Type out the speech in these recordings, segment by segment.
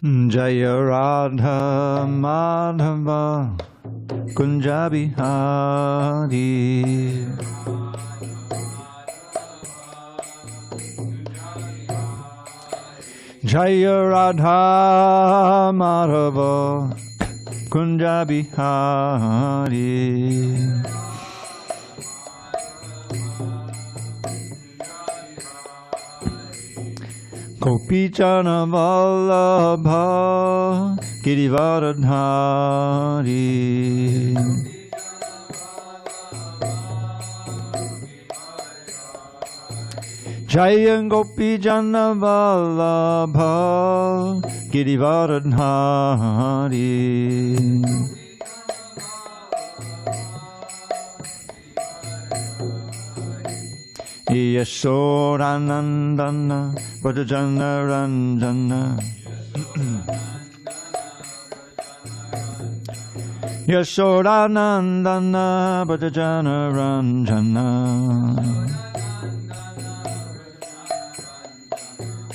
Jaya Radha Madhava Kunja Bihari. Jaya Radha Madhava Kunja Bihari. Gopichana Vallabha Girivardhari. Jaya Gopichana Vallabha Girivardhari. Yashodanandana Vrajana Ranjana. Yashodanandana Vrajana Ranjana.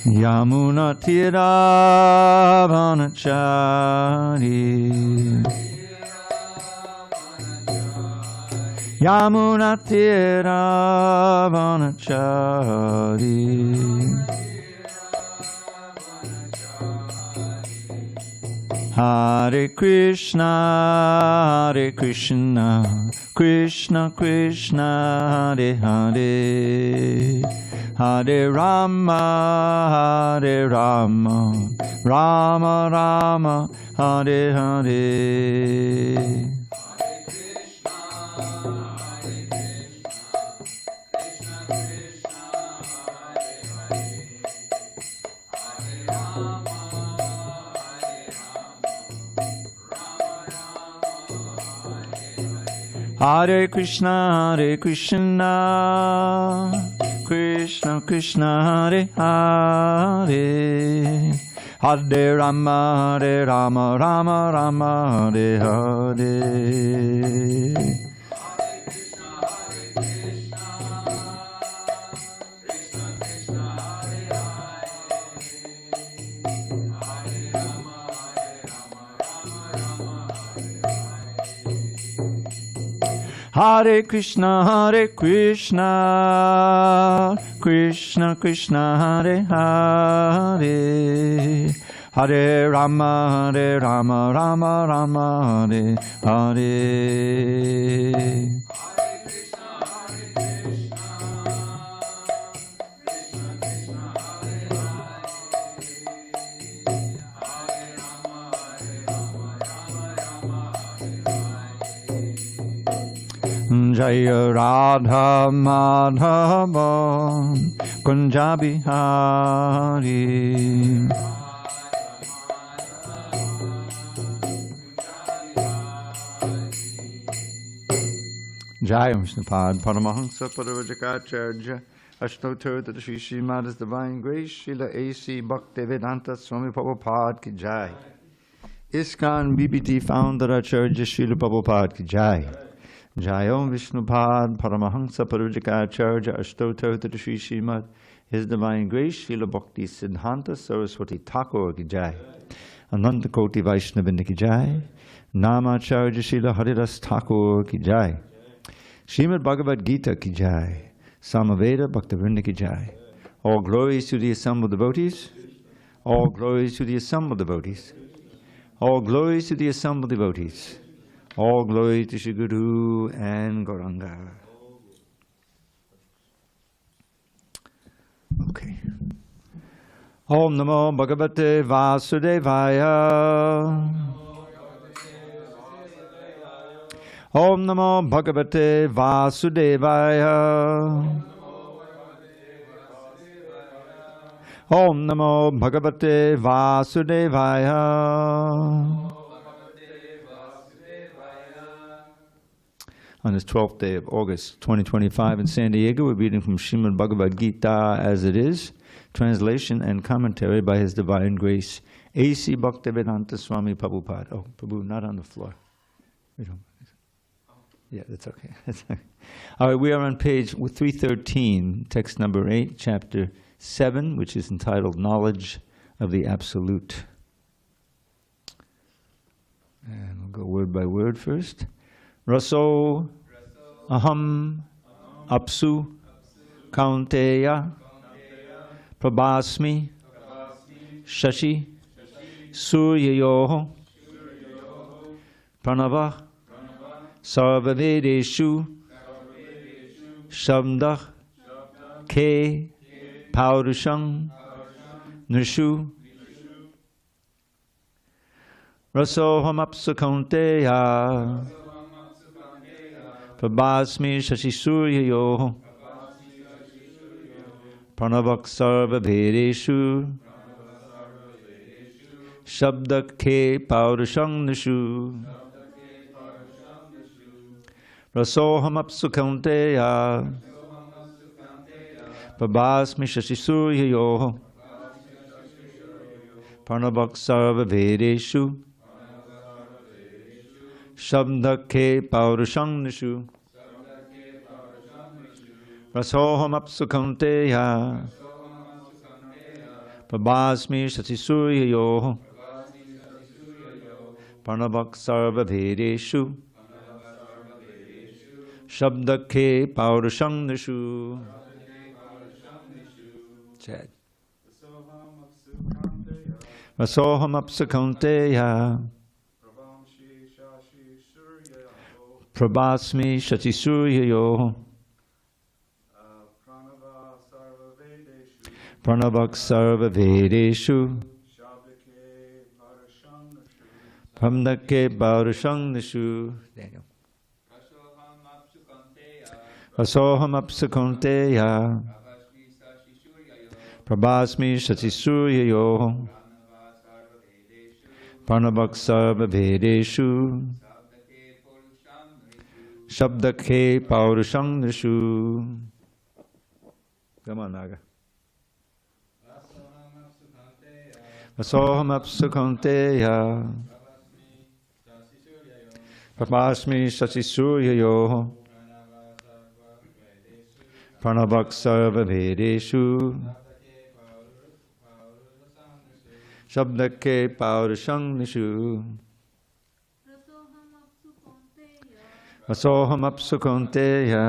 Yamuna Tira Vanachari. Yamuna Tira Vanachari. Hare Krishna, Hare Krishna, Krishna Krishna, Hare Hare, Hare Rama, Hare Rama, Rama Rama, Hare Hare. Hare Krishna, Hare Krishna, Krishna Krishna, Hare Hare, Hare Rama, Hare Rama, Rama Rama, Hare Hare. Hare Krishna, Hare Krishna, Krishna Krishna, Hare Hare, Hare Rama, Hare Rama, Rama Rama, Hare Hare. Jaya Radha Madhava Kunja Bihari. Jaya Vishnupad Paramahansa Paravajakacarya Ashtotter that Sri Srimad is Divine Grace Srila A.C. Bhaktivedanta Swami Prabhupada Ki Jai. ISKCON BBT Founder Acharya Srila Prabhupada Ki Jai. Jayom Vishnupad Paramahansa Paravajakacarya Ashtotter that Sri Srimad His Divine Grace Srila Bhakti Siddhanta Saraswati Thakur Ki Jai. Ananta Koti Vaishnavinda Ki Jai. Namacharya Srila Haridas Thakur Ki Jai. Srimad Bhagavad Gita Ki Jai. Samaveda Bhaktivinoda Ki Jai. All glories to the assembled devotees. All glories to the assembled devotees. All glories to the assembled devotees. All glory to Shri Guru and Gauranga. Okay. Om Namo Bhagavate Vasudevaya. Om Namo Bhagavate Vasudevaya. Om Namo Bhagavate Vasudevaya. On this 12th day of August 2025 in San Diego, we're reading from Srimad Bhagavad Gita as it is, translation and commentary by His Divine Grace, A.C. Bhaktivedanta Swami Prabhupada. Oh, Prabhu, not on the floor. We don't. Yeah, that's okay. That's okay. All right, we are on page 313, text number 8, chapter 7, which is entitled Knowledge of the Absolute. And we'll go word by word first. Raso aham apsu kaunteya prabhasmi shashi suryayoho pranava sarvavedeshu shabdah ke paurusham nishu rasoham apsu kaunteya prabhasmi shashi suryayoho pranavak sarvavedeshu shabdakhe paurusham nishu rasoham apsu kaunteya prabhasmi shashi suryayoho pranavak sarvavedeshu shabdakhe paurusham nishu rasoham apsu kaunteya prabhasmi shashi suryayoho pranavak sarvavedeshu shabdakhe paurusham nishu. Chad. Rasoham apsu kaunteya prabhasmi shachi suryayoho pranavak sarvavedeshu shabdakhe paurusham nishu. Daniel. Rasoham apsu kaunteya prabhasmi shachi suryayoho pranavak sarvavedeshu shabdakhe paurusham nishu. Come on, Naga. Rasoham apsu kaunteya prabhasmi shachi suryayoho pranavak sarvavedeshu shabdakhe paurusham nishu. Rasoham apsu kaunteya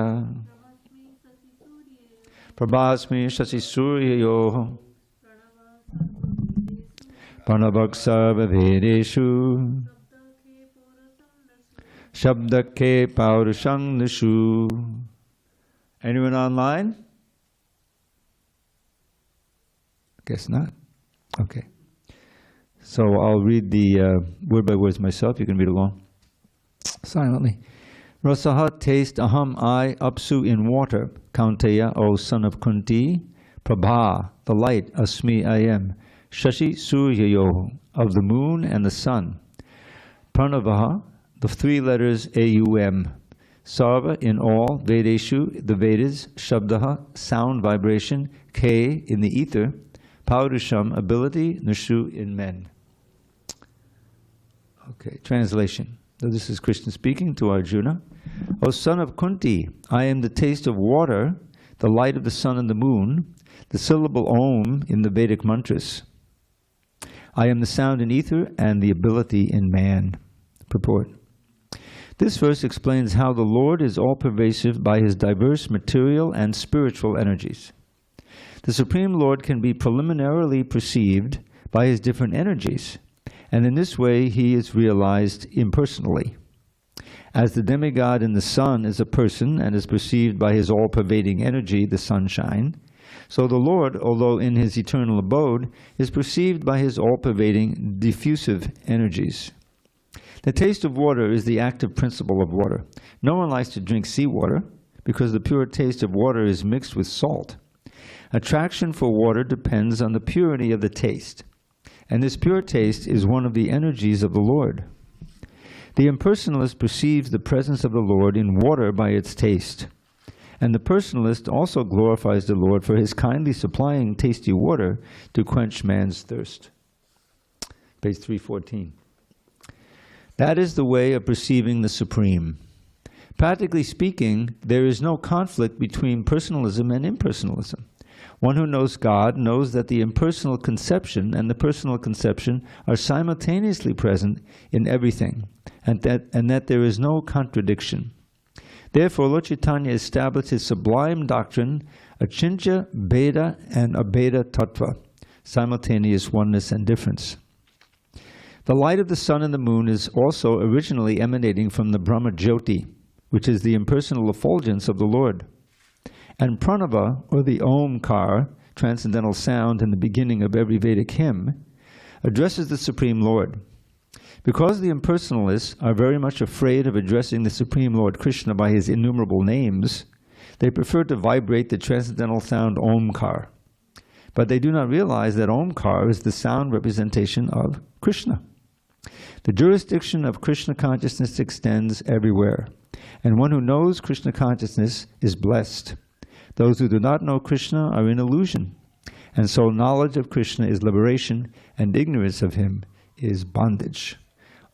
prabhasmi shachi suryayoho pranavak sarvavedeshu shabdakhe paurusham nishu. Anyone online? Guess not. Okay. So I'll read the word by words myself. You can read along silently. Rasaha, taste, aham, I, apsu, in water, kaunteya, O son of Kunti, prabha, the light, asmi, I am, shashi, suryayoho, of the moon and the sun, pranavaha, the three letters aum, sarva, in all, vedeshu, the Vedas, shabdaha, sound, vibration, ke, in the ether, paurusham, ability, nishu, in men. Okay, translation. So this is Krishna speaking to Arjuna. O son of Kunti, I am the taste of water, the light of the sun and the moon, the syllable Om in the Vedic mantras. I am the sound in ether and the ability in man. Purport. This verse explains how the Lord is all-pervasive by his diverse material and spiritual energies. The Supreme Lord can be preliminarily perceived by his different energies, and in this way he is realized impersonally. As the demigod in the sun is a person and is perceived by his all-pervading energy, the sunshine, so the Lord, although in his eternal abode, is perceived by his all-pervading diffusive energies. The taste of water is the active principle of water. No one likes to drink seawater because the pure taste of water is mixed with salt. Attraction for water depends on the purity of the taste, and this pure taste is one of the energies of the Lord. The impersonalist perceives the presence of the Lord in water by its taste, and the personalist also glorifies the Lord for his kindly supplying tasty water to quench man's thirst. Page 314. That is the way of perceiving the Supreme. Practically speaking, there is no conflict between personalism and impersonalism. One who knows God knows that the impersonal conception and the personal conception are simultaneously present in everything, and that there is no contradiction. Therefore, Lord Chaitanya established his sublime doctrine, Achintya, Bheda, and Abheda Tattva, simultaneous oneness and difference. The light of the sun and the moon is also originally emanating from the Brahma Jyoti, which is the impersonal effulgence of the Lord. And Pranava, or the Omkar, transcendental sound in the beginning of every Vedic hymn, addresses the Supreme Lord. Because the impersonalists are very much afraid of addressing the Supreme Lord Krishna by his innumerable names, they prefer to vibrate the transcendental sound Omkar. But they do not realize that Omkar is the sound representation of Krishna. The jurisdiction of Krishna consciousness extends everywhere, and one who knows Krishna consciousness is blessed. Those who do not know Krishna are in illusion, and so knowledge of Krishna is liberation, and ignorance of him is bondage.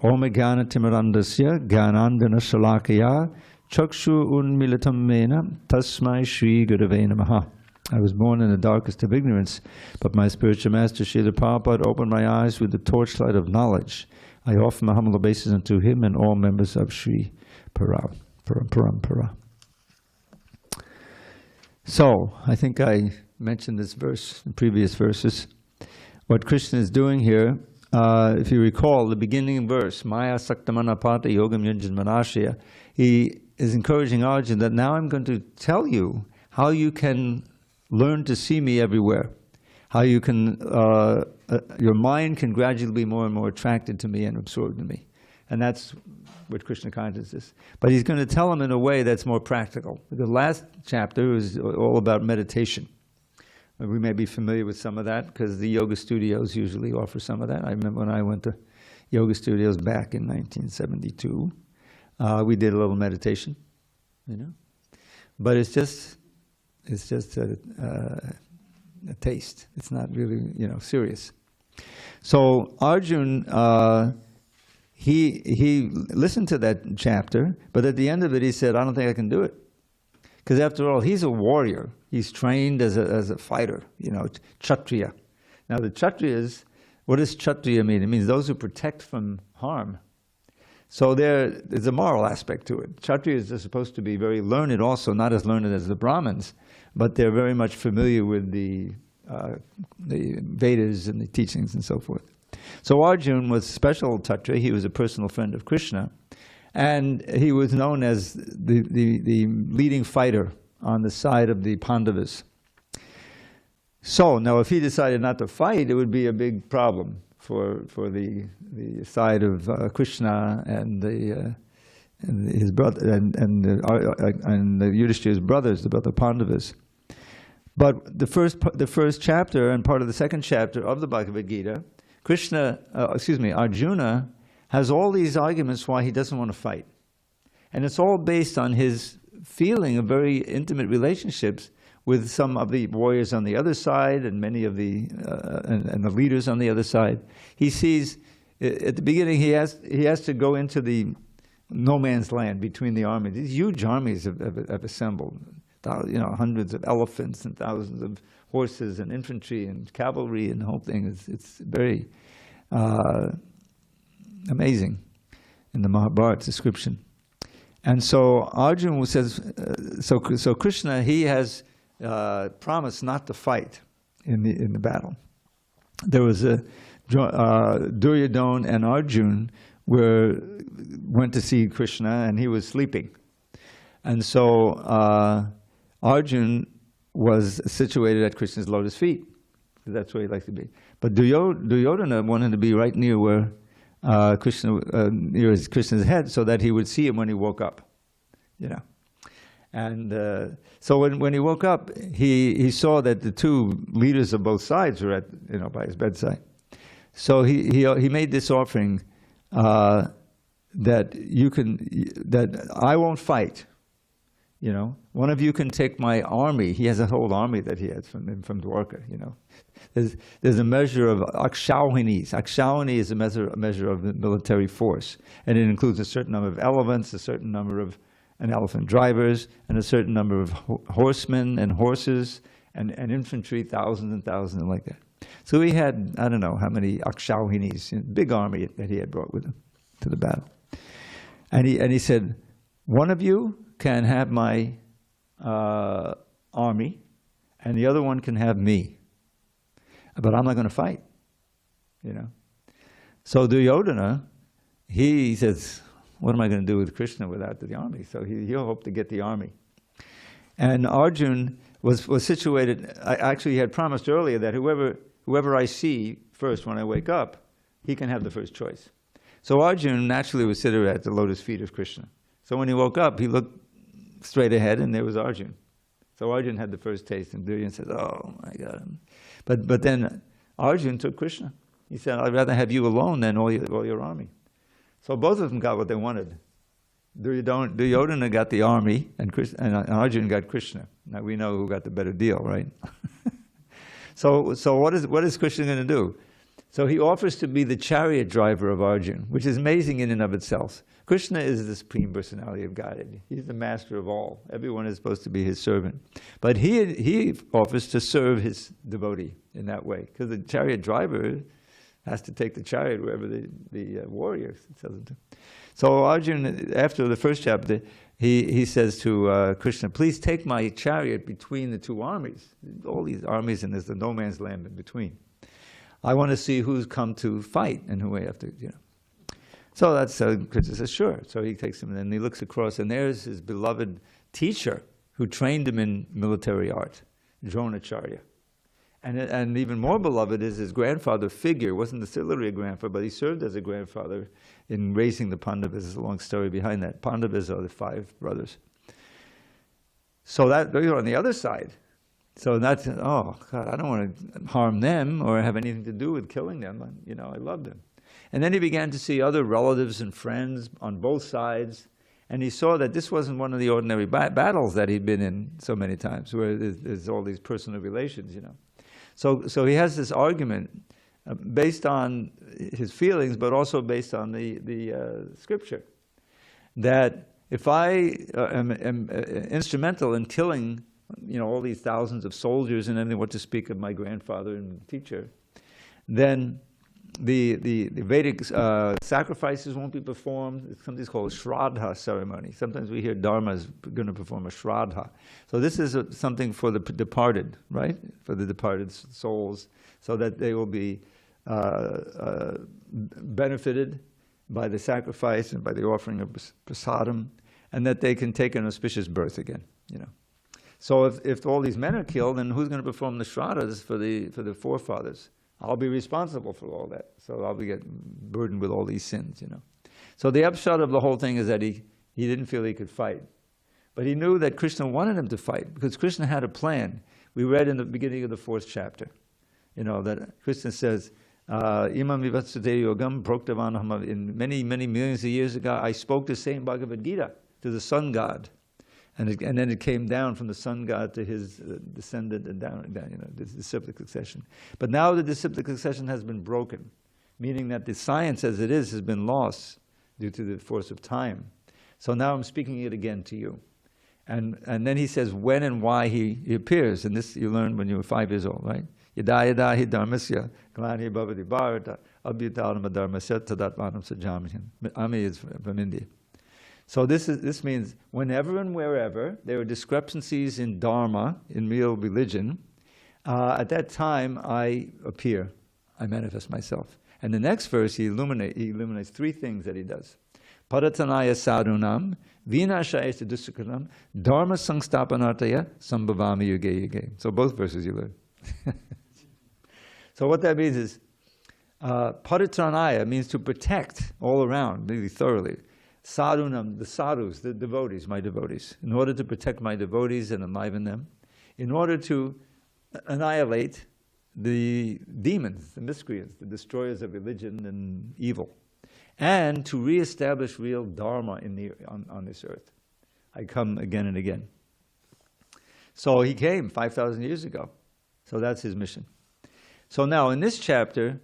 Om Jnana Timirandasya Jnanandana Shalakaya Chakshu Unmilitam Mena Tasmai Shri Gurave Namaha. I was born in the darkest of ignorance, but my spiritual master Srila Prabhupada opened my eyes with the torchlight of knowledge. I offer my humble obeisance unto him and all members of Sri Parampara. So, I think I mentioned this verse in previous verses. What Krishna is doing here, if you recall the beginning verse, Maya Saktamana Pata Yogam Yunjan Manashya, he is encouraging Arjuna that now I'm going to tell you how you can learn to see me everywhere. How you can, your mind can gradually be more and more attracted to me and absorbed in me. And that's what Krishna consciousness is. But he's going to tell them in a way that's more practical. The last chapter is all about meditation. We may be familiar with some of that because the yoga studios usually offer some of that. I remember when I went to yoga studios back in 1972, we did a little meditation, you know. But it's just a taste. It's not really, you know, serious. So Arjuna, he listened to that chapter, but at the end of it he said, I don't think I can do it. Because after all, he's a warrior. He's trained as a fighter, you know, Kshatriya. Now the Kshatriyas, what does Kshatriya mean? It means those who protect from harm. So there's a moral aspect to it. Kshatriyas are supposed to be very learned also, not as learned as the Brahmins, but they're very much familiar with the Vedas and the teachings and so forth. So Arjuna was special Kshatriya. He was a personal friend of Krishna. And he was known as the leading fighter on the side of the Pandavas. So now if he decided not to fight, it would be a big problem for the side of Krishna and his brother and the Yudhishthira's brothers, the Pandavas. But the first chapter and part of the second chapter of the Bhagavad Gita, Arjuna has all these arguments why he doesn't want to fight. And it's all based on his feeling of very intimate relationships with some of the warriors on the other side and many of the and the leaders on the other side. He sees, at the beginning, he has to go into the no man's land between the armies. These huge armies have assembled, you know, hundreds of elephants and thousands of horses and infantry and cavalry and the whole thing. It's very amazing in the Mahabharata description. And so Arjuna says, so Krishna, he has promised not to fight in the battle. There was Duryodhana and Arjuna went to see Krishna and he was sleeping. And so Arjuna was situated at Krishna's lotus feet. That's where he likes to be. But Duryodhana wanted to be right near where Krishna, near Krishna's head, so that he would see him when he woke up, you know. And so when he woke up, he saw that the two leaders of both sides were by his bedside. So he made this offering that I won't fight. You know, one of you can take my army. He has a whole army that he has from Dwarka. You know, there's a measure of akshauhinis. Akshauhini is a measure of military force, and it includes a certain number of elephants, a certain number of elephant drivers, and a certain number of horsemen and horses, and infantry, thousands and thousands like that. So he had, I don't know how many Akshauhinis, big army that he had brought with him to the battle. And he said, one of you can have my army, and the other one can have me. But I'm not going to fight, you know. So Duryodhana, he says, what am I going to do with Krishna without the army? So he'll hope to get the army. And Arjuna was situated, actually he had promised earlier that whoever I see first when I wake up, he can have the first choice. So Arjuna naturally would sit at the lotus feet of Krishna. So when he woke up, he looked straight ahead and there was Arjuna. So Arjuna had the first taste, and Duryodhana said, oh, I got him. But then Arjuna took Krishna. He said, I'd rather have you alone than all your army. So both of them got what they wanted. Duryodhana got the army, and Arjuna got Krishna. Now we know who got the better deal, right? So what is Krishna going to do? So he offers to be the chariot driver of Arjuna, which is amazing in and of itself. Krishna is the Supreme Personality of Godhead. He's the master of all. Everyone is supposed to be his servant. But he offers to serve his devotee in that way, because the chariot driver has to take the chariot wherever the warrior tells him to. So Arjuna, after the first chapter, he says to Krishna, please take my chariot between the two armies. All these armies, and there's the no man's land in between. I want to see who's come to fight and who I have to, you know. So that's, Krishna says, sure. So he takes him, and then he looks across, and there's his beloved teacher who trained him in military art, Dronacharya. And even more beloved is his grandfather figure. Wasn't necessarily a grandfather, but he served as a grandfather in raising the Pandavas. There's a long story behind that. Pandavas are the 5 brothers. So that, you're on the other side. So that's, oh, God, I don't want to harm them or have anything to do with killing them. You know, I love them. And then he began to see other relatives and friends on both sides. And he saw that this wasn't one of the ordinary battles that he'd been in so many times, where there's all these personal relations, you know. So he has this argument based on his feelings, but also based on the scripture, that if I am instrumental in killing, you know, all these thousands of soldiers and everything, what to speak of my grandfather and teacher, then the Vedic sacrifices won't be performed. It's something called a Shraddha ceremony. Sometimes we hear Dharma is going to perform a Shraddha. So this is something for the departed, right? For the departed souls, so that they will be benefited by the sacrifice and by the offering of prasadam, and that they can take an auspicious birth again, you know. So if all these men are killed, then who's going to perform the Shraddhas for the forefathers? I'll be responsible for all that. So I'll be burdened with all these sins, you know. So the upshot of the whole thing is that he didn't feel he could fight. But he knew that Krishna wanted him to fight, because Krishna had a plan. We read in the beginning of the 4th chapter, you know, that Krishna says, Imam vivatsate yogam proktavanaham, in many, many millions of years ago, I spoke the same Bhagavad Gita to the sun god. And then it came down from the sun god to his descendant and down, you know, the disciplic succession. But now the disciplic succession has been broken, meaning that the science as it is has been lost due to the force of time. So now I'm speaking it again to you. And then he says when and why he appears. And this you learned when you were 5 years old, right? Yada yada hi dharmasya glani bhavati bharata abhyutanam dharmasya tadatvanam sajamihim. Ami is from India. So this means whenever and wherever there are discrepancies in dharma, in real religion, at that time I appear, I manifest myself. And the next verse he illuminates 3 things that he does. Paratanaya sadhunam, vinashaya dusukranam, dharma sangstapanartaya, sambhavami yuge yuge. So both verses you learn. So what that means is, paritranaya means to protect all around, really thoroughly. Sadhunam, the sadhus, the devotees, my devotees, in order to protect my devotees and enliven them, in order to annihilate the demons, the miscreants, the destroyers of religion and evil, and to reestablish real dharma on this earth. I come again and again. So he came 5,000 years ago. So that's his mission. So now in this chapter,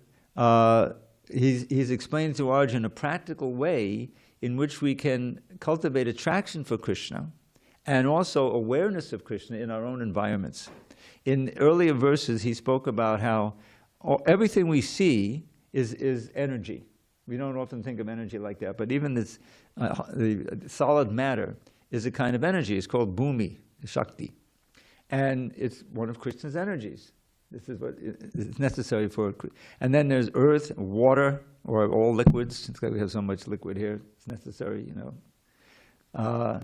he's explained to Arjuna a practical way in which we can cultivate attraction for Krishna and also awareness of Krishna in our own environments. in earlier verses, he spoke about how everything we see is energy. We don't often think of energy like that, but even this the solid matter is a kind of energy. It's called bhumi, shakti. And it's one of Krishna's energies. This is what is necessary for it. And then there's earth, water, or all liquids. It's like we have so much liquid here. It's necessary, you know.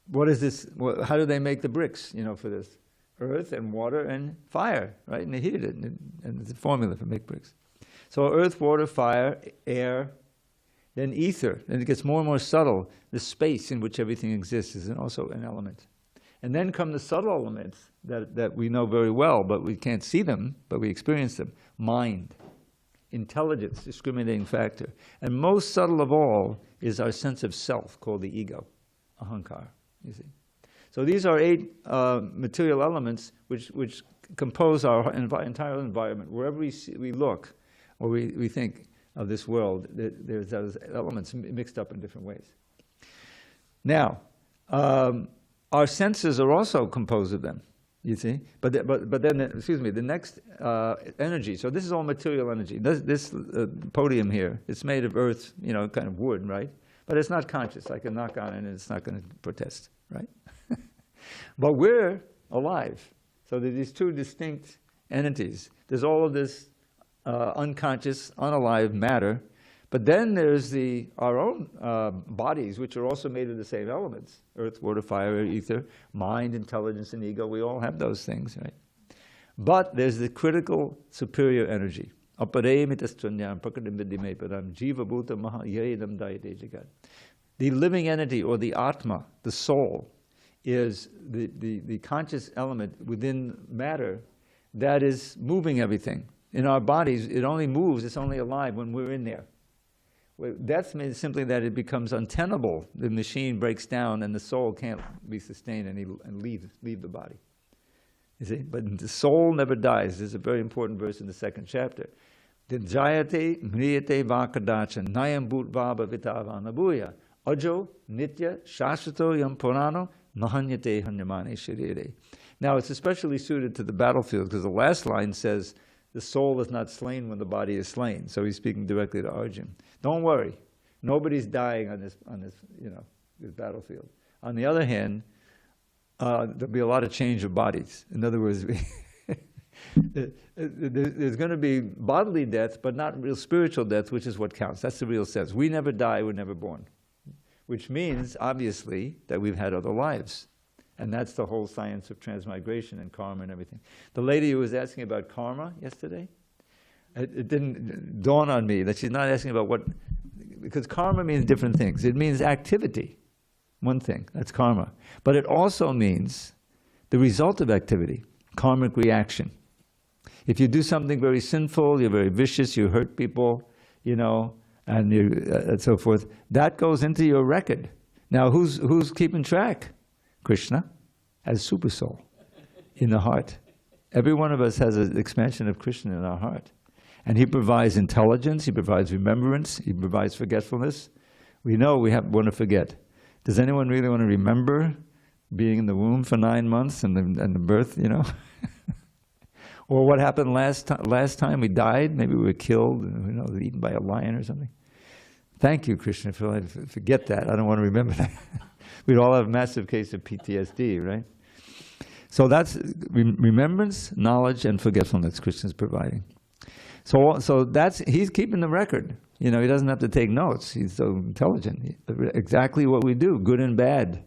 What is this? How do they make the bricks, you know, for this? Earth and water and fire, right? And they heated it, and it's a formula for make bricks. So earth, water, fire, air, then ether. Then it gets more and more subtle. The space in which everything exists is also an element. And then come the subtle elements that we know very well, but we can't see them, but we experience them. Mind, intelligence, discriminating factor. And most subtle of all is our sense of self, called the ego, ahankar, you see. So these are 8 material elements which compose our entire environment. Wherever we look, or we think of this world, there's those elements mixed up in different ways. Now, our senses are also composed of them, you see. But then, excuse me, the next energy. So this is all material energy. This podium here, it's made of earth, you know, kind of wood, right? But it's not conscious. I can knock on it and it's not going to protest, right? But we're alive. So there's these 2 distinct entities. There's all of this unconscious, unalive matter. But then there's our own bodies, which are also made of the same elements. Earth, water, fire, ether, mind, intelligence, and ego. We all have those things, right? But there's the critical superior energy. The living entity, or the Atma, the soul, is the conscious element within matter that is moving everything. In our bodies, it only moves, it's only alive when we're in there. Death means simply that it becomes untenable. The machine breaks down and the soul can't be sustained and leave the body. You see? But the soul never dies. There's a very important verse in the 2nd chapter. Jayate mriyate vakadacha nayam bhutvaba vitavanabuya ajo nitya shashvato yam purano nahanyate hanyamane sharire. Now it's especially suited to the battlefield because the last line says, the soul is not slain when the body is slain. So he's speaking directly to Arjun. Don't worry, nobody's dying on this this battlefield. On the other hand, there'll be a lot of change of bodies. In other words, there's going to be bodily death, but not real spiritual death, which is what counts. That's the real sense. We never die, we're never born. Which means, obviously, that we've had other lives. And that's the whole science of transmigration and karma and everything. The lady who was asking about karma yesterday, it didn't dawn on me that she's not asking about what, because karma means different things. It means activity, one thing, that's karma. But it also means the result of activity, karmic reaction. If you do something very sinful, you're very vicious, you hurt people, you know, and so forth, that goes into your record. Now, who's keeping track? Krishna as super soul in the heart. Every one of us has an expansion of Krishna in our heart. And he provides intelligence, he provides remembrance, he provides forgetfulness. We know we want to forget. Does anyone really want to remember being in the womb for 9 months and the birth, you know? Or what happened last time we died? Maybe we were killed, you know, eaten by a lion or something. Thank you, Krishna, forget that. I don't want to remember that. We'd all have a massive case of PTSD, right? So that's remembrance, knowledge, and forgetfulness Krishna's providing. So he's keeping the record. You know, he doesn't have to take notes. He's so intelligent. Exactly what we do, good and bad.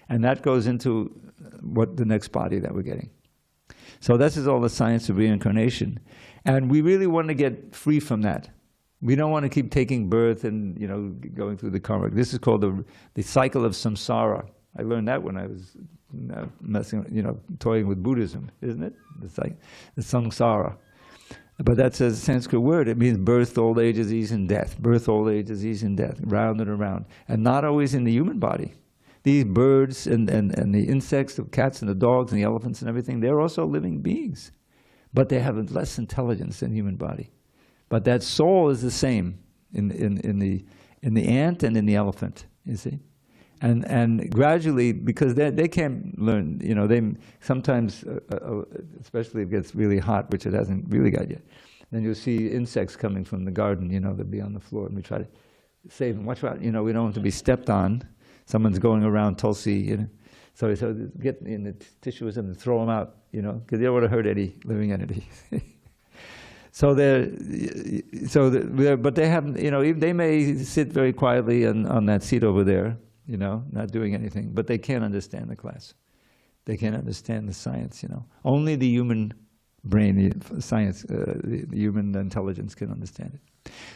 And that goes into what the next body that we're getting. So this is all the science of reincarnation. And we really want to get free from that. We don't want to keep taking birth and, you know, going through the karma. This is called the cycle of samsara. I learned that when I was toying with Buddhism, isn't it? The samsara. But that's a Sanskrit word. It means birth, old age, disease, and death. Birth, old age, disease, and death. Round and around. And not always in the human body. These birds and the insects, the cats and the dogs and the elephants and everything, they're also living beings. But they have less intelligence than the human body. But that soul is the same in the ant and in the elephant, you see. And gradually, because they can't learn, they sometimes, especially if it gets really hot, which it hasn't really got yet, then you'll see insects coming from the garden, they'll be on the floor, and we try to save them. Watch out, we don't want to be stepped on. Someone's going around Tulsi, so get in the tissues and throw them out, because you don't want to hurt any living entity. But they have, they may sit very quietly on that seat over there, not doing anything, but they can't understand the class. They can't understand the science, Only the human brain, the science, the human intelligence can understand it.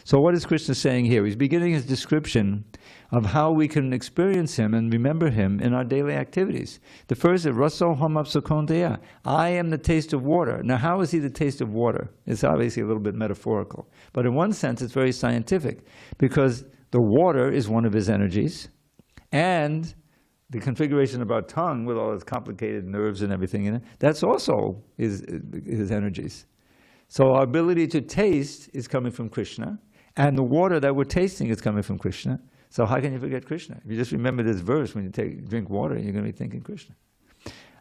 So what is Krishna saying here? He's beginning his description of how we can experience him and remember him in our daily activities. The first is Raso Hamapsakonteya. I am the taste of water. Now, how is he the taste of water? It's obviously a little bit metaphorical. But in one sense, it's very scientific, because the water is one of his energies, and the configuration of our tongue with all its complicated nerves and everything in it, that's also his energies. So our ability to taste is coming from Krishna, and the water that we're tasting is coming from Krishna. So how can you forget Krishna? If you just remember this verse, when you drink water, you're going to be thinking Krishna.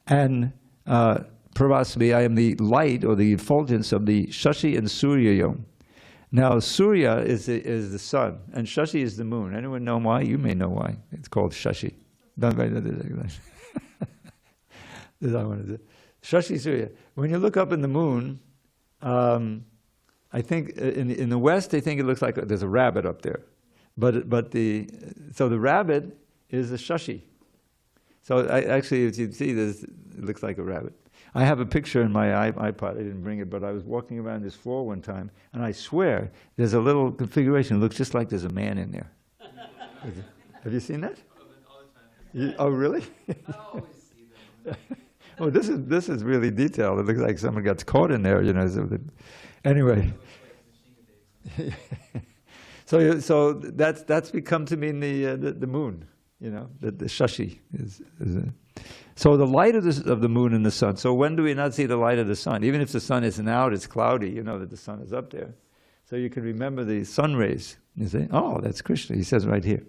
And Pravasvi, I am the light or the effulgence of the Shashi and Surya Yom. Now Surya is the sun, and Shashi is the moon. Anyone know why? You may know why. It's called Shashi. Shashi Surya. When you look up in the moon, I think in the West they think it looks like there's a rabbit up there, but the rabbit is a Shashi. So actually, as you see, it looks like a rabbit. I have a picture in my iPod. I didn't bring it, but I was walking around this floor one time, and I swear there's a little configuration. It looks just like there's a man in there. Have you seen that? Oh, really? I always see them. Oh, this is really detailed. It looks like someone got caught in there, Anyway, so that's become to mean the moon, the Shashi is so the light of the moon and the sun. So when do we not see the light of the sun? Even if the sun isn't out, it's cloudy. You know that the sun is up there, so you can remember the sun rays. You say, oh, that's Krishna. He says right here.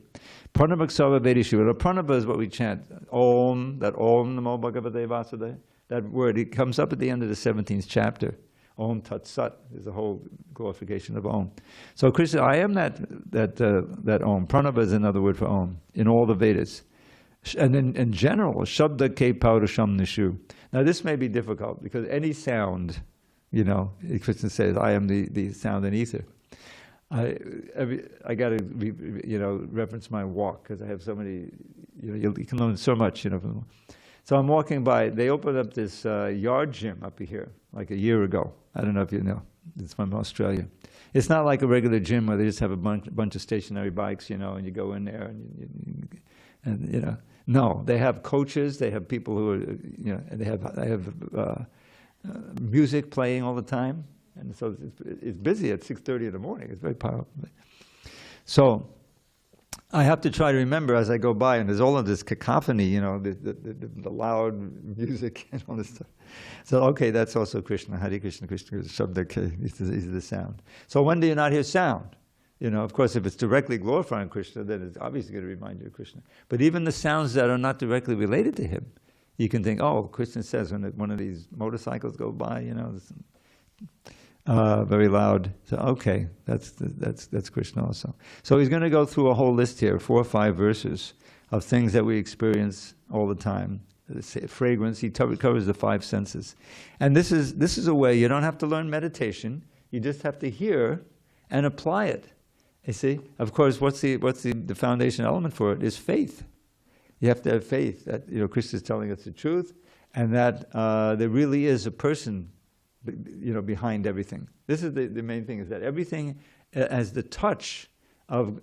Pranamaksava Vedishiva. Pranava is what we chant. Om, that Om Namo Bhagavate Vasudevaya. That word, it comes up at the end of the 17th chapter. Om Tat Sat is the whole glorification of Om. So Krishna, I am that Om. Pranava is another word for Om in all the Vedas. And in general, Shabda Ke Paurusham Nishu. Now this may be difficult because any sound, Krishna says, I am the sound and ether. I got to reference my walk because I have so many. You can learn so much. So I'm walking by. They opened up this yard gym up here like a year ago. I don't know if you know. It's from Australia. It's not like a regular gym where they just have a bunch of stationary bikes, and you go in there and No, they have coaches. They have people who are, and they have music playing all the time. And so it's busy at 6:30 in the morning. It's very powerful. So I have to try to remember as I go by, and there's all of this cacophony, the loud music and all this stuff. So okay, that's also Krishna. Hare Krishna, Krishna Krishna, Shabda Ke. This is the sound. So when do you not hear sound? Of course, if it's directly glorifying Krishna, then it's obviously going to remind you of Krishna. But even the sounds that are not directly related to him, you can think, oh, Krishna says when one of these motorcycles go by, very loud. So okay, that's Krishna also. So he's going to go through a whole list here, 4 or 5 verses of things that we experience all the time. Fragrance. He covers the 5 senses, and this is a way you don't have to learn meditation. You just have to hear and apply it. You see, of course, what's the foundation element for it is faith. You have to have faith that Krishna is telling us the truth, and that there really is a person behind everything. This is the main thing, is that everything has the touch of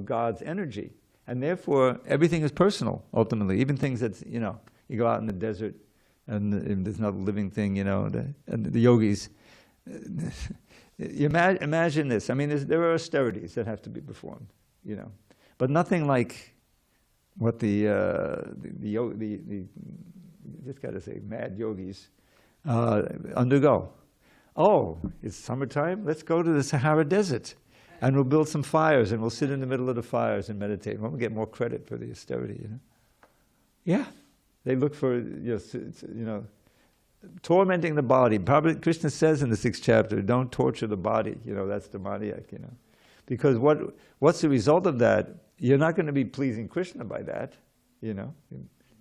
God's energy, and therefore everything is personal ultimately. Even things that you go out in the desert and there's not a living thing, and the yogis. Imagine this. I mean, there are austerities that have to be performed, but nothing like what the just got to say mad yogis undergo. Oh, it's summertime. Let's go to the Sahara Desert, And we'll build some fires, and we'll sit in the middle of the fires and meditate. We'll get more credit for the austerity, you know. Yeah, they look for, tormenting the body. Probably Krishna says in the 6th chapter, don't torture the body. You know, that's demoniac, you know. Because what's the result of that? You're not going to be pleasing Krishna by that, you know.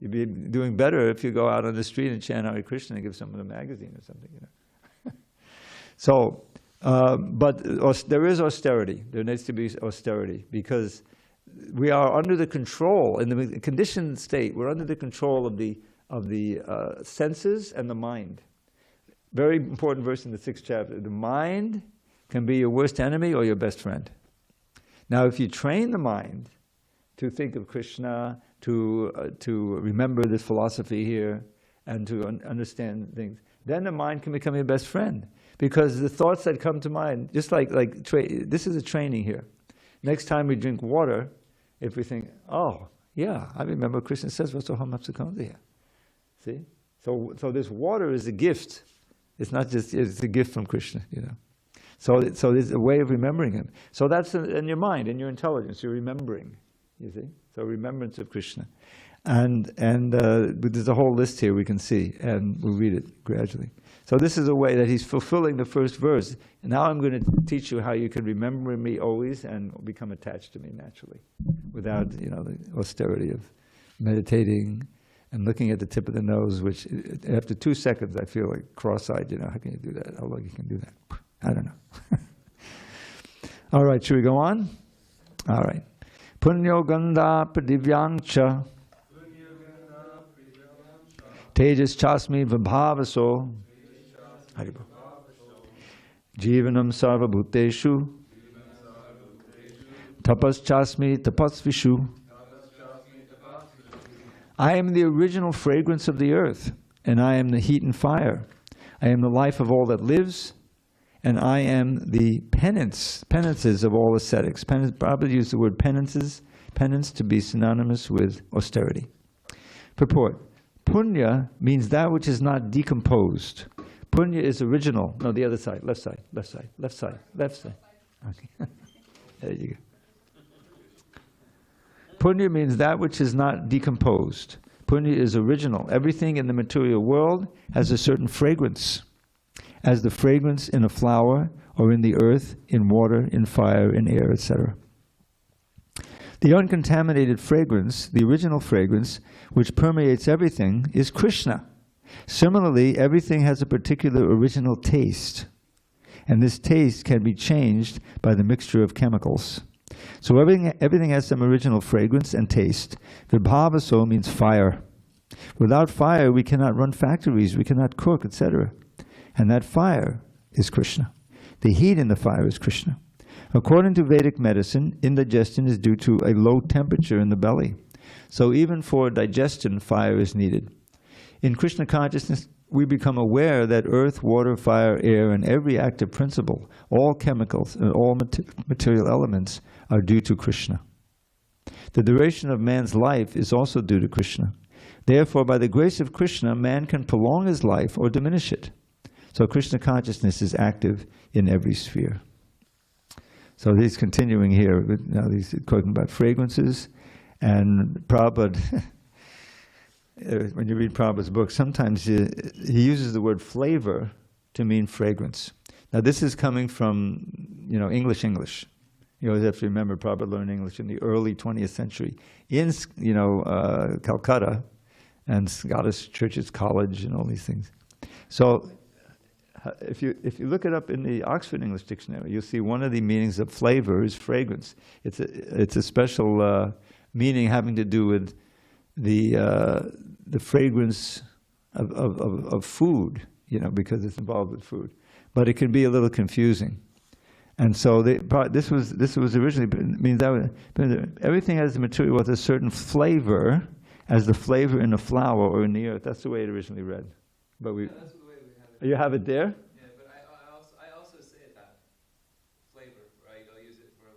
You'd be doing better if you go out on the street and chant Hare Krishna and give someone a magazine or something, you know. So, but there is austerity. There needs to be austerity because we are under the control, in the conditioned state, we're under the control of the senses and the mind. Very important verse in the 6th chapter. The mind can be your worst enemy or your best friend. Now, if you train the mind to think of Krishna, to remember this philosophy here, and to understand things, then the mind can become your best friend. Because the thoughts that come to mind, just this is a training here. Next time we drink water, if we think, oh, yeah, I remember Krishna says, see? So this water is a gift. It's not just, it's a gift from Krishna, you know. So there's a way of remembering him. So that's in your mind, in your intelligence, you're remembering, you see? So remembrance of Krishna. And there's a whole list here we can see, and we'll read it gradually. So this is a way that he's fulfilling the first verse. And now I'm going to teach you how you can remember me always and become attached to me naturally, without, you know, the austerity of meditating and looking at the tip of the nose, which after 2 seconds I feel like cross-eyed. You know, how can you do that? How long you can do that? I don't know. All right, should we go on? All right. Punyo ganda pradivyancha tejas chasmi vibhavaso jivanam sarva bhuteshu tapas chasmi tapasvishu. I am the original fragrance of the earth, and I am the heat and fire. I am the life of all that lives, and I am the penances of all ascetics. Probably use the word penance to be synonymous with austerity. Purport. Punya means that which is not decomposed. Punya is original. No, the other side. Left side. Left side. Left side. Left side. Okay. There you go. Punya means that which is not decomposed. Punya is original. Everything in the material world has a certain fragrance, as the fragrance in a flower or in the earth, in water, in fire, in air, etc. The uncontaminated fragrance, the original fragrance, which permeates everything, is Krishna. Similarly, everything has a particular original taste, and this taste can be changed by the mixture of chemicals. So everything has some original fragrance and taste. Vibhavaso means fire. Without fire, we cannot run factories, we cannot cook, etc. And that fire is Krishna. The heat in the fire is Krishna. According to Vedic medicine, indigestion is due to a low temperature in the belly. So even for digestion, fire is needed. In Krishna consciousness, we become aware that earth, water, fire, air, and every active principle, all chemicals and all material elements are due to Krishna. The duration of man's life is also due to Krishna. Therefore, by the grace of Krishna, man can prolong his life or diminish it. So Krishna consciousness is active in every sphere. So he's continuing here. Now he's talking about fragrances. And Prabhupada, when you read Prabhupada's book, sometimes he uses the word flavor to mean fragrance. Now this is coming from, English. You always have to remember Prabhupada learned English in the early 20th century in, Calcutta and Scottish Churches College and all these things. So if you look it up in the Oxford English Dictionary, you'll see one of the meanings of flavor is fragrance. It's a special meaning having to do with the fragrance of food, because it's involved with food. But it can be a little confusing. And so this was originally, means that everything has the material with a certain flavor, as the flavor in a flower or in the earth. That's the way it originally read. But that's the way we have it. You have it there? Yeah, but I also say it that flavor, right? I'll use it for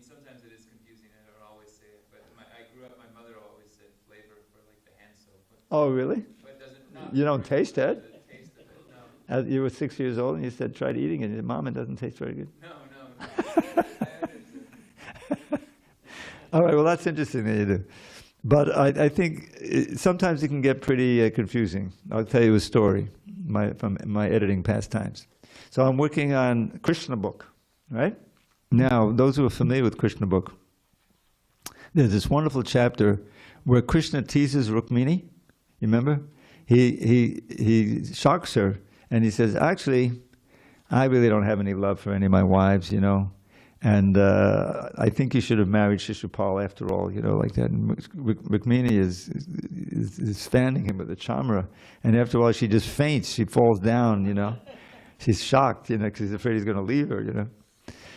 sometimes it is confusing and I don't always say it. But I grew up, my mother always said flavor for like the hand soap. Oh, really? But doesn't You don't taste it? The taste of it, no. You were 6 years old and you said, tried eating it. Mom, it doesn't taste very good. No. All right, well, that's interesting that you do. But I think sometimes it can get pretty confusing. I'll tell you a story from my editing pastimes. So I'm working on Kṛṣṇa book, right? Now, those who are familiar with Kṛṣṇa book, there's this wonderful chapter where Krishna teases Rukmini. You remember? He shocks her and he says, actually, I really don't have any love for any of my wives, you know. And I think you should have married Shishupal after all, you know, like that. And Rukmini is fanning him with the chamra. And after all, she just faints. She falls down, you know. She's shocked, you know, because he's afraid he's going to leave her, you know.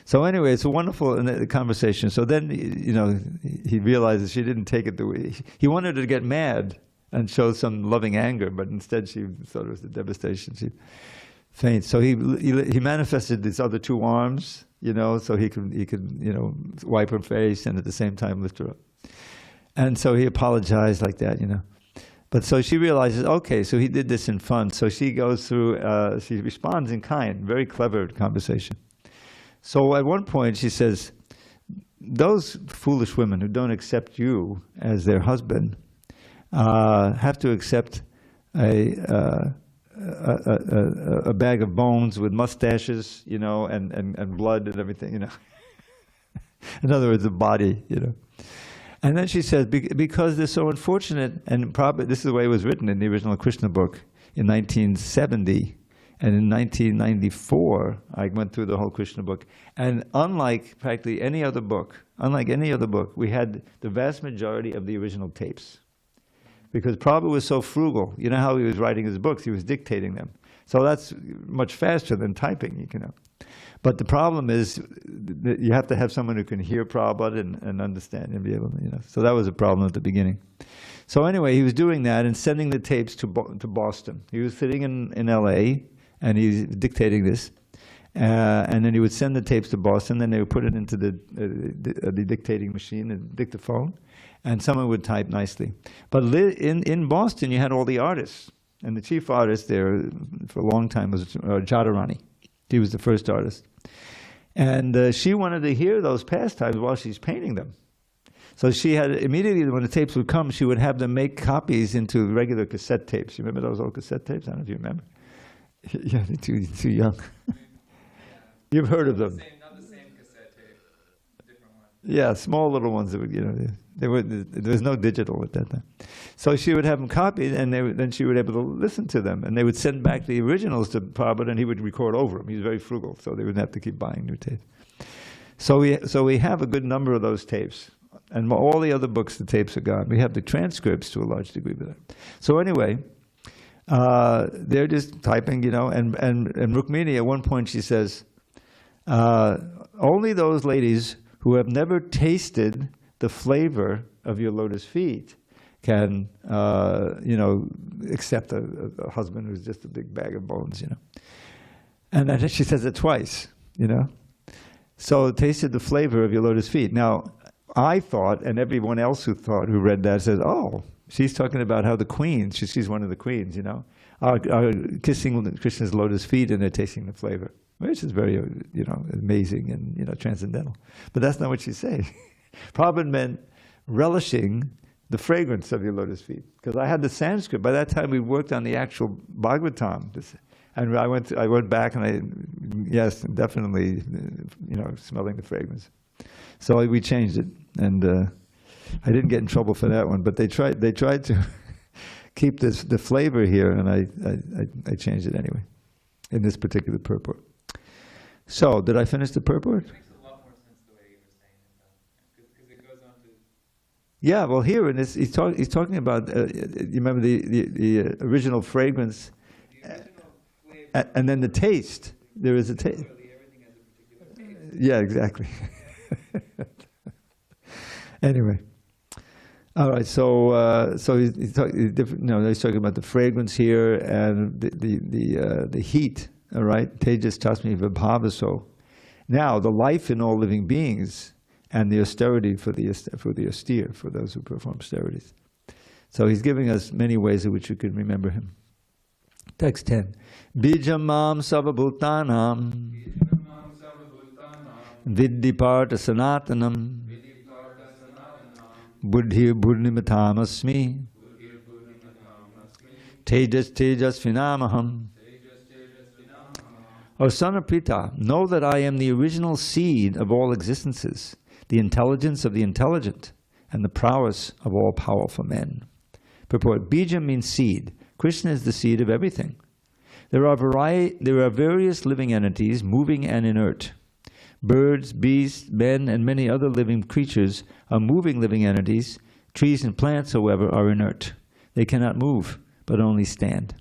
So anyway, it's a wonderful conversation. So then, you know, he realizes she didn't take it the way. He wanted her to get mad and show some loving anger, but instead she thought it was the devastation. She faints. So he manifested these other two arms, you know, so he could you know, wipe her face and at the same time lift her up. And so he apologized like that, you know. But so she realizes, okay, so he did this in fun. So she goes through, she responds in kind, very clever conversation. So at one point she says, those foolish women who don't accept you as their husband have to accept a bag of bones with mustaches, you know, and blood and everything, you know. In other words, a body, you know. And then she says, because they're so unfortunate, and probably this is the way it was written in the original Kṛṣṇa book in 1970, and in 1994, I went through the whole Kṛṣṇa book. And unlike practically any other book, we had the vast majority of the original tapes. Because Prabhupada was so frugal. You know how he was writing his books? He was dictating them. So that's much faster than typing, you know. But the problem is that you have to have someone who can hear Prabhupada and understand and be able to, you know. So that was a problem at the beginning. So anyway, he was doing that and sending the tapes to Boston. He was sitting in LA and he's dictating this. And then he would send the tapes to Boston, then they would put it into the dictating machine, the dictaphone, and someone would type nicely. But in Boston, you had all the artists. And the chief artist there for a long time was Jadharani. He was the first artist. And she wanted to hear those pastimes while she's painting them. So she had, immediately when the tapes would come, she would have them make copies into regular cassette tapes. You remember those old cassette tapes? I don't know if you remember. Yeah, too young. You've heard of them. Not the same cassette tape, different one. Yeah, small little ones that would, you know, there was no digital at that time. So she would have them copied, and then she would be able to listen to them, and they would send back the originals to Prabhupada, and he would record over them. He was very frugal, so they wouldn't have to keep buying new tapes. So we have a good number of those tapes, and all the other books, the tapes are gone. We have the transcripts to a large degree with that. So anyway, they're just typing, you know, and Rukmini at one point she says, only those ladies who have never tasted the flavor of your lotus feet can, you know, accept a husband who's just a big bag of bones, you know. And then she says it twice, you know. So tasted the flavor of your lotus feet. Now, I thought, and everyone else who read that says, oh, she's talking about how the queens, she's one of the queens, you know, are kissing Krishna's lotus feet and they're tasting the flavor. Which is very, you know, amazing and, you know, transcendental. But that's not what she's saying. Prabhupada meant relishing the fragrance of your lotus feet. Because I had the Sanskrit. By that time, we worked on the actual Bhagavatam. And I went back and yes, definitely, you know, smelling the fragrance. So we changed it. And I didn't get in trouble for that one. But they tried to keep the flavor here, and I changed it anyway, in this particular purport. So, did I finish the purport? It makes a lot more sense the way you were saying it, because it goes on to... Yeah, well here, he's talking about, you remember the original fragrance, The original flavor, and then the taste. There is a taste. everything has a particular taste. Yeah, exactly. Anyway. All right, so he's talking different. No, he's talking about the fragrance here and the heat. All right, Tejas Tasmi Vibhavaso. Now, the life in all living beings and the austerity for the austere, for those who perform austerities. So he's giving us many ways in which we can remember him. Text 10. Bijamam savabhutanam Viddhiparta Sanatanam Buddhir Buddhimatamasmi Tejas Tejas Vinamaham. O son of Pritha, know that I am the original seed of all existences, the intelligence of the intelligent, and the prowess of all powerful men. Purport: Bija means seed. Krishna is the seed of everything. There are various living entities, moving and inert. Birds, beasts, men, and many other living creatures are moving living entities. Trees and plants, however, are inert. They cannot move, but only stand.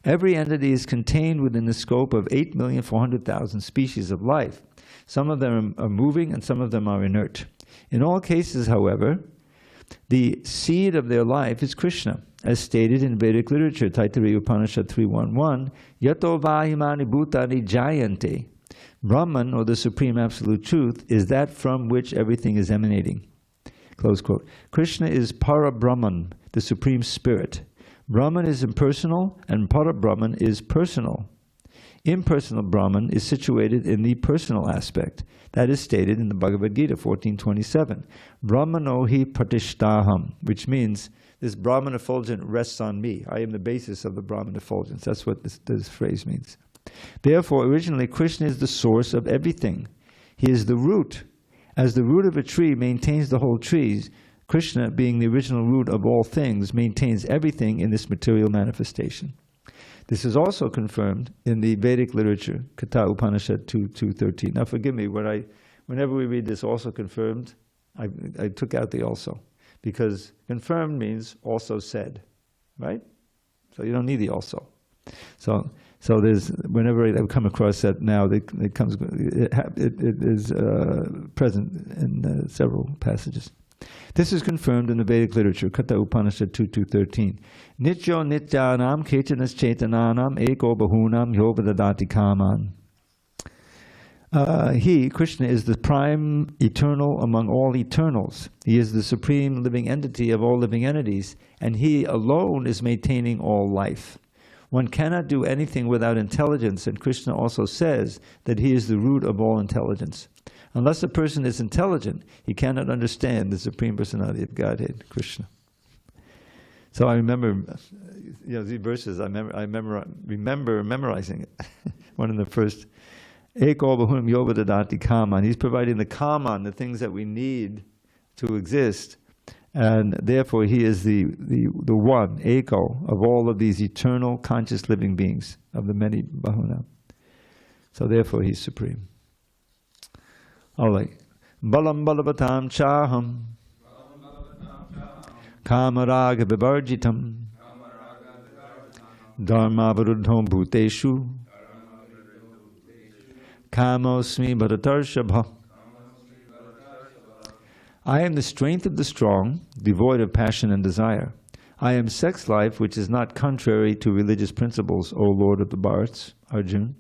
Every entity is contained within the scope of 8,400,000 species of life. Some of them are moving and some of them are inert. In all cases, however, the seed of their life is Krishna, as stated in Vedic literature, Taittiriya Upanishad 3.1.1, Yato vahimani bhutani jayante. Brahman, or the Supreme Absolute Truth, is that from which everything is emanating. Close quote. Krishna is Para-Brahman, the Supreme Spirit. Brahman is impersonal, and Para-Brahman is personal. Impersonal Brahman is situated in the personal aspect. That is stated in the Bhagavad Gita 14.27. Brahmano hi pratishtaham, which means this Brahman effulgent rests on me. I am the basis of the Brahman effulgence. That's what this phrase means. Therefore, originally, Krishna is the source of everything. He is the root. As the root of a tree maintains the whole tree, Krishna, being the original root of all things, maintains everything in this material manifestation. This is also confirmed in the Vedic literature, Katha Upanishad 2.2.13. Now forgive me, whenever we read this also confirmed, I took out the also, because confirmed means also said, right? So you don't need the also. So there's, whenever I come across that now, it is present in several passages. This is confirmed in the Vedic literature, Katha Upanishad 2.2.13. Nityo nityanam kechanas chetananam eko bahunam yovadadati kaman. He, Krishna, is the prime eternal among all eternals. He is the supreme living entity of all living entities, and he alone is maintaining all life. One cannot do anything without intelligence, and Krishna also says that he is the root of all intelligence. Unless a person is intelligent, he cannot understand the Supreme Personality of Godhead, Krishna. So I remember, these verses, I remember memorizing it. One of the first, Eko bahunam yovadadati kaman. He's providing the kaman, the things that we need to exist. And therefore he is the one, Eko, of all of these eternal conscious living beings, of the many bahunam. So therefore he's supreme. All right. Balam balavatam chaham kamaraga vivarjitam dharma varuddham bhuteshu kamosmi bharatarshabha. I am the strength of the strong, devoid of passion and desire. I am sex life, which is not contrary to religious principles, O Lord of the Bharats, Arjuna.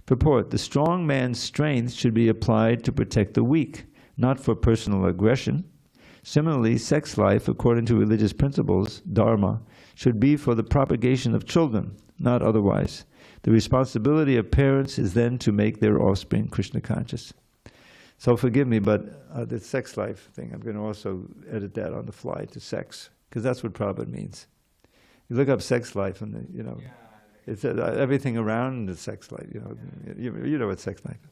Purport: the strong man's strength should be applied to protect the weak, not for personal aggression. Similarly, sex life, according to religious principles, dharma, should be for the propagation of children, not otherwise. The responsibility of parents is then to make their offspring Krishna conscious. So forgive me, but the sex life thing, I'm going to also edit that on the fly to sex, because that's what Prabhupada means. You look up sex life and, it's everything around the sex life, you know what sex life is.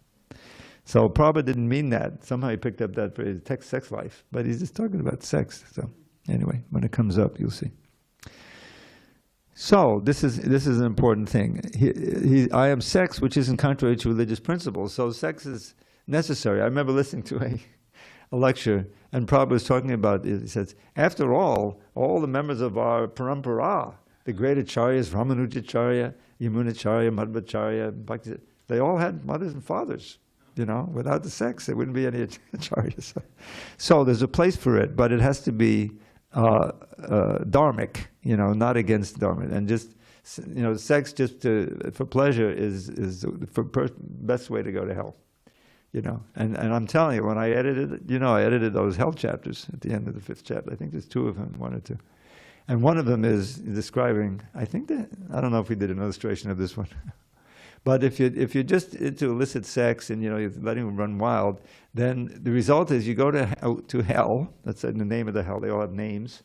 So Prabhupada didn't mean that. Somehow he picked up that phrase, sex life, but he's just talking about sex. So anyway, when it comes up, you'll see. So this is an important thing. I am sex, which isn't contrary to religious principles. So sex is necessary. I remember listening to a lecture, and Prabhupada was talking about it. He says, after all the members of our parampara, the great acharyas, Ramanujacharya, Yamunacharya, Madhvacharya, they all had mothers and fathers. Without the sex, there wouldn't be any acharyas. So there's a place for it, but it has to be dharmic, not against dharma. And just, sex just for pleasure is the best way to go to hell. And I'm telling you, when I edited it, I edited those hell chapters at the end of the 5th chapter. I think there's 2 of them, 1 or 2. And one of them is describing, I don't know if we did an illustration of this one, But if you're just into illicit sex and you're letting them run wild, then the result is you go to hell. That's the name of the hell. They all have names,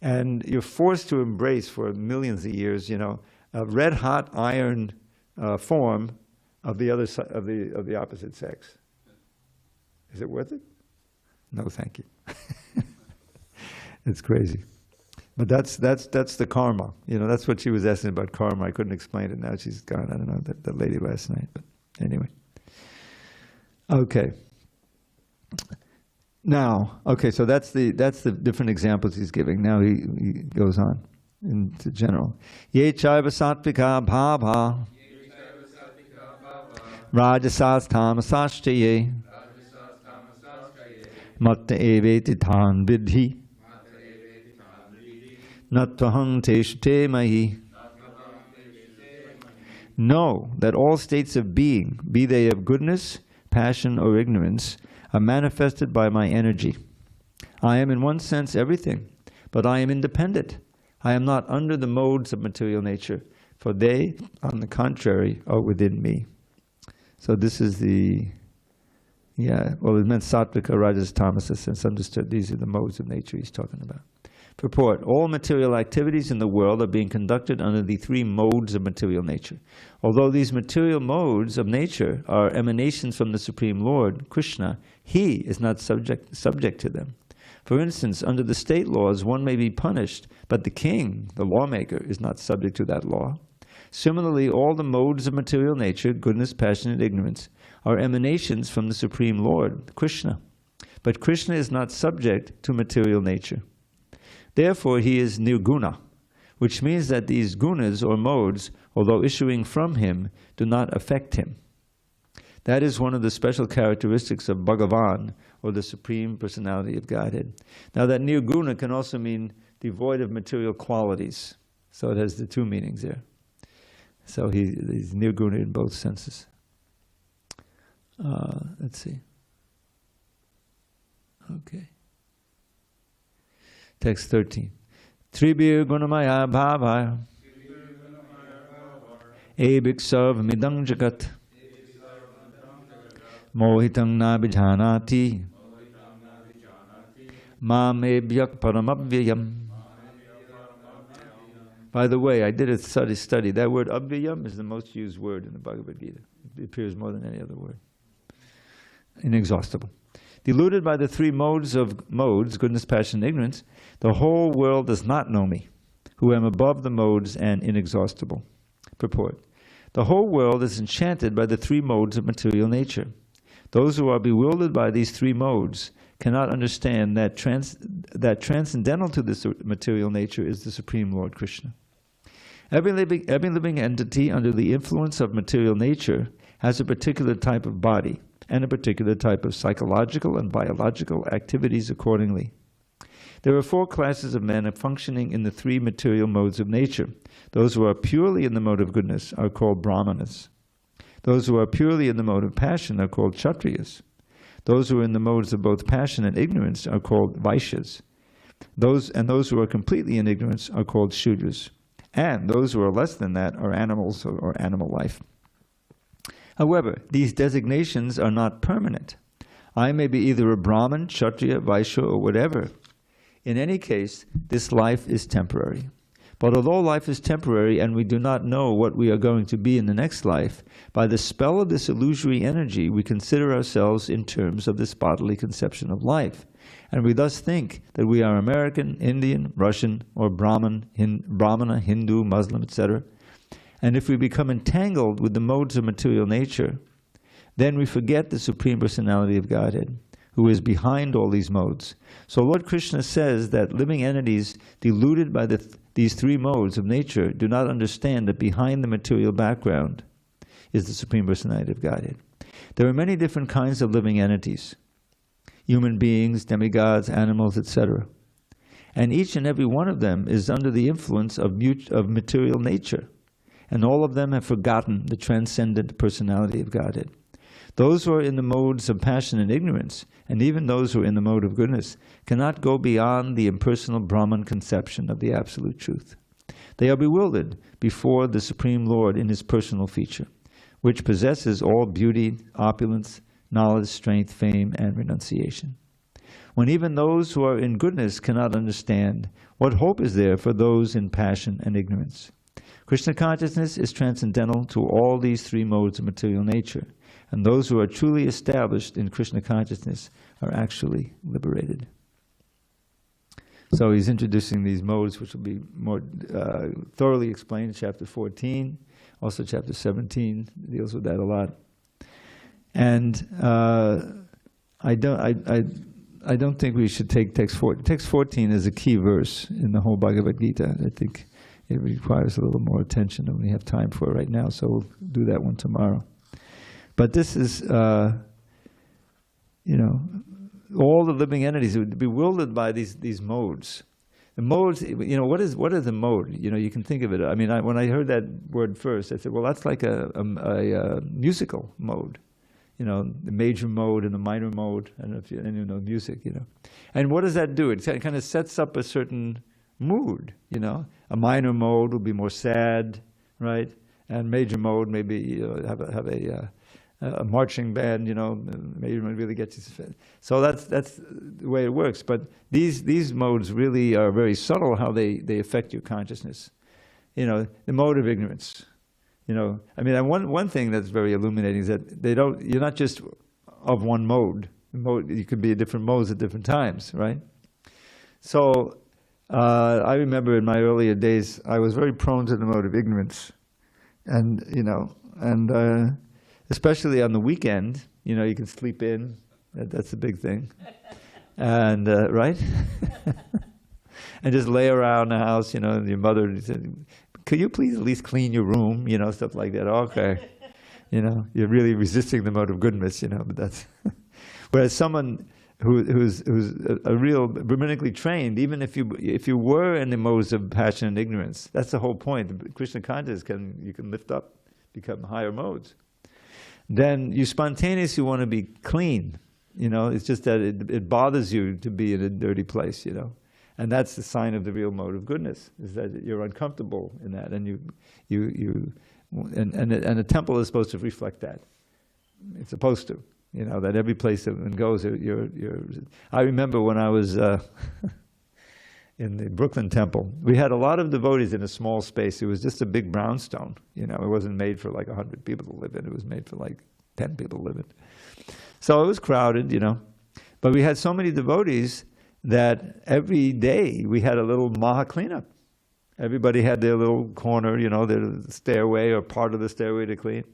and you're forced to embrace for millions of years, a red hot iron form of the other side of the opposite sex. Is it worth it? No, thank you. It's crazy. But that's the karma. That's what she was asking about karma. I couldn't explain it. Now she's gone. I don't know, that lady last night. But anyway. Okay. Now, so that's the different examples he's giving. Now he goes on into general. Ye chaiva sattvika bhava rajasas tamasaschaye matta eveti tan vidhi natvaham teshu te mahi. Know that all states of being, be they of goodness, passion, or ignorance, are manifested by my energy. I am in one sense everything, but I am independent. I am not under the modes of material nature, for they, on the contrary, are within me. So this is it meant sattvika, rajas, tamasas, it's understood. These are the modes of nature he's talking about. Purport: all material activities in the world are being conducted under the three modes of material nature. Although these material modes of nature are emanations from the Supreme Lord, Krishna, He is not subject to them. For instance, under the state laws, one may be punished, but the king, the lawmaker, is not subject to that law. Similarly, all the modes of material nature, goodness, passion, and ignorance, are emanations from the Supreme Lord, Krishna. But Krishna is not subject to material nature. Therefore, he is nirguna, which means that these gunas or modes, although issuing from him, do not affect him. That is one of the special characteristics of Bhagavan, or the Supreme Personality of Godhead. Now that nirguna can also mean devoid of material qualities. So it has the two meanings there. So he's nirguna in both senses. Let's see. Okay. Text 13. Tribir gunamaya bhava ebik sarv midang jagat mohitam nabhijanati mam ebyak paramabhyayam. By the way, I did a study. That word abhyayam is the most used word in the Bhagavad Gita. It appears more than any other word. Inexhaustible. Deluded by the three modes, goodness, passion, and ignorance, the whole world does not know me, who am above the modes and inexhaustible. Purport: the whole world is enchanted by the three modes of material nature. Those who are bewildered by these three modes cannot understand that transcendental to this material nature is the Supreme Lord Krishna. Every living entity under the influence of material nature has a particular type of body and a particular type of psychological and biological activities accordingly. There are four classes of men functioning in the three material modes of nature. Those who are purely in the mode of goodness are called brahmanas. Those who are purely in the mode of passion are called kshatriyas. Those who are in the modes of both passion and ignorance are called vaishyas. Those who are completely in ignorance are called shudras. And those who are less than that are animals or animal life. However, these designations are not permanent. I may be either a Brahman, Kshatriya, Vaishya, or whatever. In any case, this life is temporary. But although life is temporary and we do not know what we are going to be in the next life, by the spell of this illusory energy, we consider ourselves in terms of this bodily conception of life. And we thus think that we are American, Indian, Russian, or Brahmana, Hindu, Muslim, etc. And if we become entangled with the modes of material nature, then we forget the Supreme Personality of Godhead, who is behind all these modes. So Lord Krishna says that living entities deluded by these three modes of nature do not understand that behind the material background is the Supreme Personality of Godhead. There are many different kinds of living entities, human beings, demigods, animals, etc. And each and every one of them is under the influence of material nature. And all of them have forgotten the transcendent personality of Godhead. Those who are in the modes of passion and ignorance, and even those who are in the mode of goodness, cannot go beyond the impersonal Brahman conception of the Absolute Truth. They are bewildered before the Supreme Lord in His personal feature. which possesses all beauty, opulence, knowledge, strength, fame, and renunciation. When even those who are in goodness cannot understand, what hope is there for those in passion and ignorance? Krishna consciousness is transcendental to all these three modes of material nature, and those who are truly established in Krishna consciousness are actually liberated. So he's introducing these modes, which will be more thoroughly explained in chapter 14. Also chapter 17 deals with that a lot. And I don't think we should take text 14. Text 14 is a key verse in the whole Bhagavad Gita. I think it requires a little more attention than we have time for right now, so we'll do that one tomorrow. But this is, all the living entities are bewildered by these modes. The modes, what is the mode? You can think of it. I mean, when I heard that word first, I said, well, that's like a musical mode. The major mode and the minor mode. I don't know if you know music, And what does that do? It kind of sets up a certain mood, A minor mode will be more sad, right? And major mode maybe have a marching band, maybe really gets you. So that's the way it works. But these modes really are very subtle how they affect your consciousness. The mode of ignorance. One thing that's very illuminating is that you're not just of one mode. You could be different modes at different times, right? So I remember in my earlier days, I was very prone to the mode of ignorance, and especially on the weekend, you can sleep in. That's a big thing, and right, and just lay around the house. And your mother said, "Could you please at least clean your room?" Stuff like that. Okay, you're really resisting the mode of goodness. But that's whereas someone who's a real Brahmanically trained, even if you were in the modes of passion and ignorance, that's the whole point. Krishna consciousness you can lift up, become higher modes. Then you spontaneously want to be clean. It's just that it bothers you to be in a dirty place. And that's the sign of the real mode of goodness, is that you're uncomfortable in that, and and the temple is supposed to reflect that. It's supposed to. That every place that one goes, I remember when I was in the Brooklyn temple, we had a lot of devotees in a small space. It was just a big brownstone. It wasn't made for like 100 people to live in. It was made for like 10 people to live in. So it was crowded, But we had so many devotees that every day we had a little Maha cleanup. Everybody had their little corner, their stairway or part of the stairway to clean.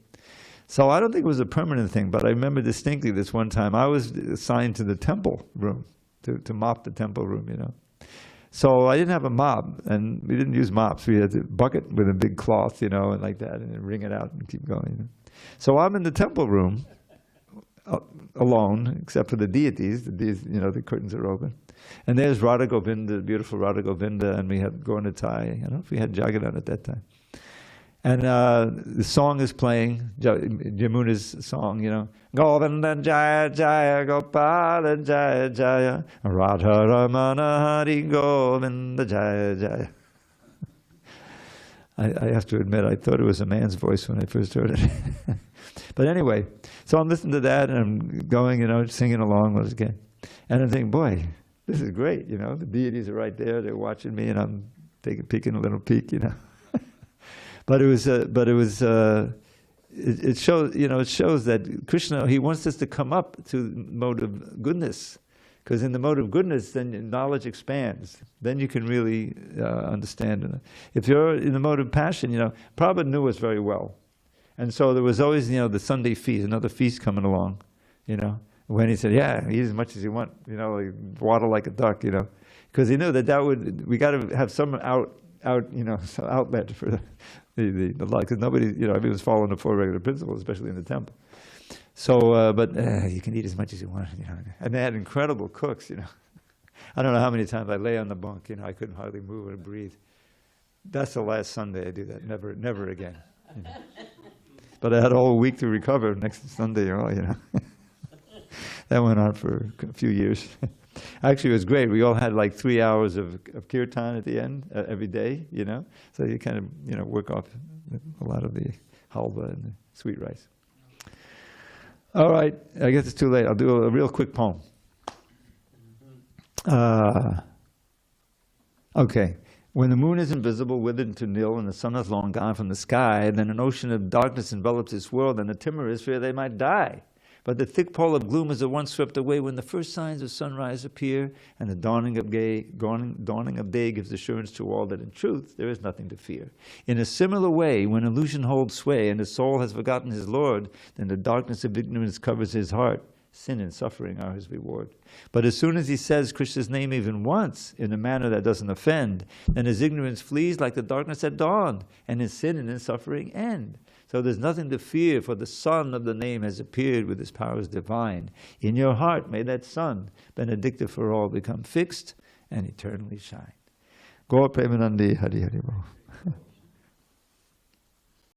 So I don't think it was a permanent thing, but I remember distinctly this one time I was assigned to the temple room, to mop the temple room, So I didn't have a mop, and we didn't use mops. We had a bucket with a big cloth, and like that, and then wring it out and keep going. So I'm in the temple room, alone, except for the deities. The curtains are open. And there's Radha Govinda, beautiful Radha Govinda, and we had Gaurnatai. I don't know if we had Jagadan at that time. And the song is playing, Yamuna's song, Govinda Jaya Jaya Gopala Jaya Jaya Radha Ramana Hari Govinda Jaya Jaya. I have to admit, I thought it was a man's voice when I first heard it. But anyway, so I'm listening to that and I'm going, singing along once again. And I'm thinking, boy, this is great, the deities are right there, they're watching me and I'm peeking a little peek, But it shows that Krishna, he wants us to come up to the mode of goodness, because in the mode of goodness, then knowledge expands. Then you can really understand. If you're in the mode of passion, Prabhupada knew us very well, and so there was always, the Sunday feast, another feast coming along, when he said, "Yeah, eat as much as you want, waddle like a duck," because he knew that we got to have some outlet for the life, because nobody, everyone's following the four regular principles, especially in the temple. So, but you can eat as much as you want, And they had incredible cooks, I don't know how many times I lay on the bunk, I couldn't hardly move or breathe. That's the last Sunday I do that. Never again. But I had a whole week to recover next Sunday, That went on for a few years. Actually, it was great. We all had like 3 hours of kirtan at the end every day, So you kind of, work off a lot of the halva and sweet rice. All right, I guess it's too late. I'll do a real quick poem. Okay. When the moon is invisible, withered to nil, and the sun is long gone from the sky, then an ocean of darkness envelops this world, and the timorous fear they might die. But the thick pall of gloom is at once swept away when the first signs of sunrise appear, and the dawning of day gives assurance to all that in truth there is nothing to fear. In a similar way, when illusion holds sway, and the soul has forgotten his Lord, then the darkness of ignorance covers his heart. Sin and suffering are his reward. But as soon as he says Krishna's name even once, in a manner that doesn't offend, then his ignorance flees like the darkness at dawn, and his sin and his suffering end. So there's nothing to fear, for the sun of the name has appeared with his powers divine. In your heart may that sun, benedictive for all, become fixed and eternally shine. Gaur Premanandi Hari Hari Bol.